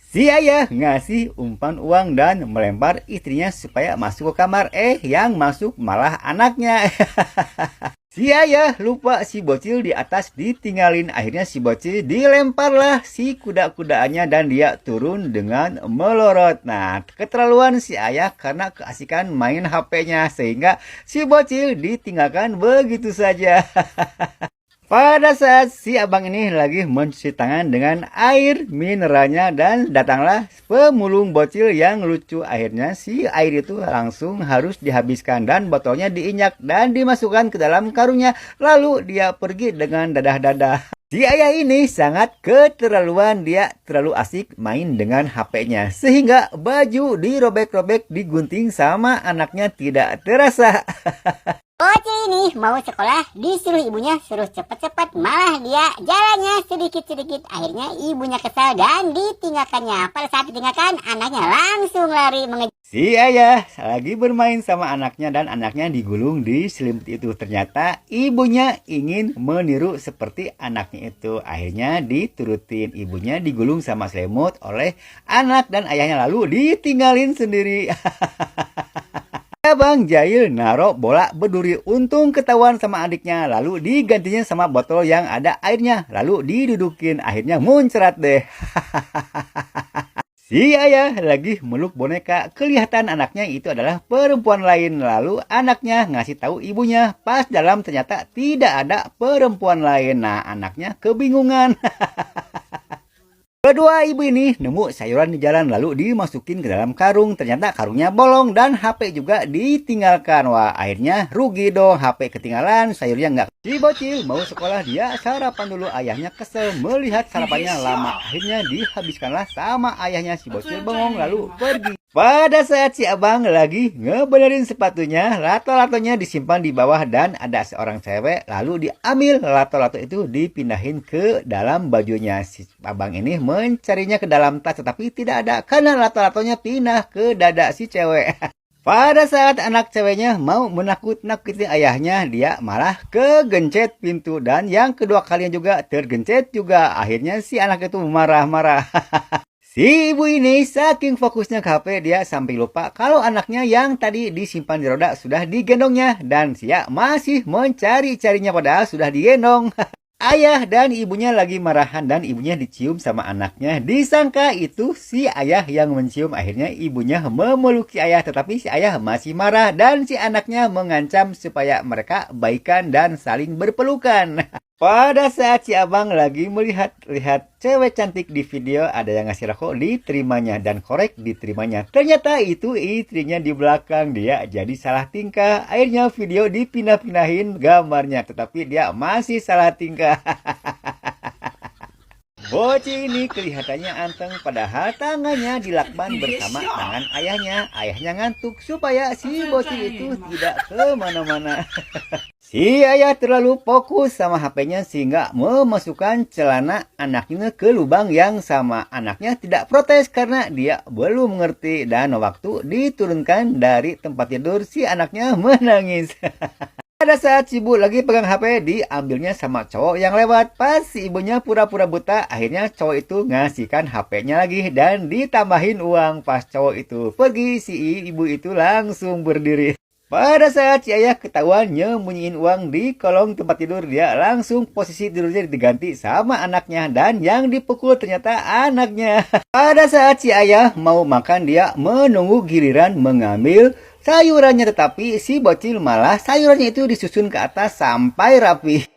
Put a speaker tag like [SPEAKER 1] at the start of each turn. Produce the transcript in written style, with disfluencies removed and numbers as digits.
[SPEAKER 1] Si ayah ngasih umpan uang dan melempar istrinya supaya masuk ke kamar. Yang masuk malah anaknya. Si ayah lupa si bocil di atas ditinggalin. Akhirnya si bocil dilemparlah si kuda-kudaannya dan dia turun dengan melorot. Nah, keterlaluan si ayah karena keasikan main HP-nya sehingga si bocil ditinggalkan begitu saja. Pada saat si abang ini lagi mencuci tangan dengan air mineralnya dan datanglah pemulung bocil yang lucu. Akhirnya si air itu langsung harus dihabiskan dan botolnya diinjak dan dimasukkan ke dalam karungnya. Lalu dia pergi dengan dadah-dadah. Si ayah ini sangat keterlaluan, dia terlalu asik main dengan HP-nya. Sehingga baju dirobek-robek, digunting sama anaknya tidak terasa.
[SPEAKER 2] Bocil ini mau sekolah, disuruh ibunya suruh cepet-cepet, malah dia jalannya sedikit-sedikit. Akhirnya ibunya kesal dan ditinggalkannya. Pada saat ditinggalkan, anaknya langsung lari mengejar.
[SPEAKER 1] Si ayah lagi bermain sama anaknya dan anaknya digulung di selimut itu. Ternyata ibunya ingin meniru seperti anaknya itu. Akhirnya diturutin, ibunya digulung sama selimut oleh anak dan ayahnya, lalu ditinggalin sendiri. Abang jahil naro bola berduri, untung ketahuan sama adiknya, lalu digantinya sama botol yang ada airnya, lalu didudukin, akhirnya muncrat deh. Si ayah lagi meluk boneka, kelihatan anaknya itu adalah perempuan lain, lalu anaknya ngasih tahu ibunya, pas dalam ternyata tidak ada perempuan lain. Nah, anaknya kebingungan. Kedua ibu ini nemu sayuran di jalan lalu dimasukin ke dalam karung. Ternyata karungnya bolong dan HP juga ditinggalkan. Wah, akhirnya rugi dong, HP ketinggalan, sayurnya enggak. Si bocil mau sekolah, dia sarapan dulu. Ayahnya kesel melihat sarapannya lama. Akhirnya dihabiskanlah sama ayahnya. Si bocil bengong lalu pergi. Pada saat si abang lagi ngebenerin sepatunya, lato-latonya disimpan di bawah dan ada seorang cewek lalu diambil lato-lato itu dipindahin ke dalam bajunya. Si abang ini mencarinya ke dalam tas tetapi tidak ada karena lato-latonya pindah ke dada si cewek. Pada saat anak ceweknya mau menakut-nakuti ayahnya, dia malah kegencet pintu dan yang kedua kalinya juga tergencet juga. Akhirnya si anak itu marah-marah. Si ibu ini saking fokusnya ke HP, dia sampai lupa kalau anaknya yang tadi disimpan di roda sudah digendongnya. Dan dia masih mencari-carinya padahal sudah digendong. Ayah dan ibunya lagi marahan dan ibunya dicium sama anaknya. Disangka itu si ayah yang mencium. Akhirnya ibunya memeluk si ayah tetapi si ayah masih marah. Dan si anaknya mengancam supaya mereka baikan dan saling berpelukan. Pada saat si abang lagi melihat cewek cantik di video, ada yang ngasih rokok diterimanya dan korek diterimanya. Ternyata itu istrinya di belakang, dia jadi salah tingkah. Akhirnya video dipindah-pindahin gambarnya, tetapi dia masih salah tingkah. Bocil ini kelihatannya anteng padahal tangannya dilakban bersama tangan ayahnya. Ayahnya ngantuk supaya si bocil itu tidak kemana-mana. Si ayah terlalu fokus sama HP-nya sehingga memasukkan celana anaknya ke lubang yang sama. Anaknya tidak protes karena dia belum mengerti dan waktu diturunkan dari tempat tidur si anaknya menangis. Pada saat si ibu lagi pegang HP, diambilnya sama cowok yang lewat. Pas si ibunya pura-pura buta, akhirnya cowok itu ngasihkan HP-nya lagi dan ditambahin uang. Pas cowok itu pergi, si ibu itu langsung berdiri. Pada saat si ayah ketahuan nyembunyiin uang di kolong tempat tidur, dia langsung posisi tidurnya diganti sama anaknya dan yang dipukul ternyata anaknya. Pada saat si ayah mau makan, dia menunggu giliran mengambil sayurannya tetapi si bocil malah sayurannya itu disusun ke atas sampai rapi.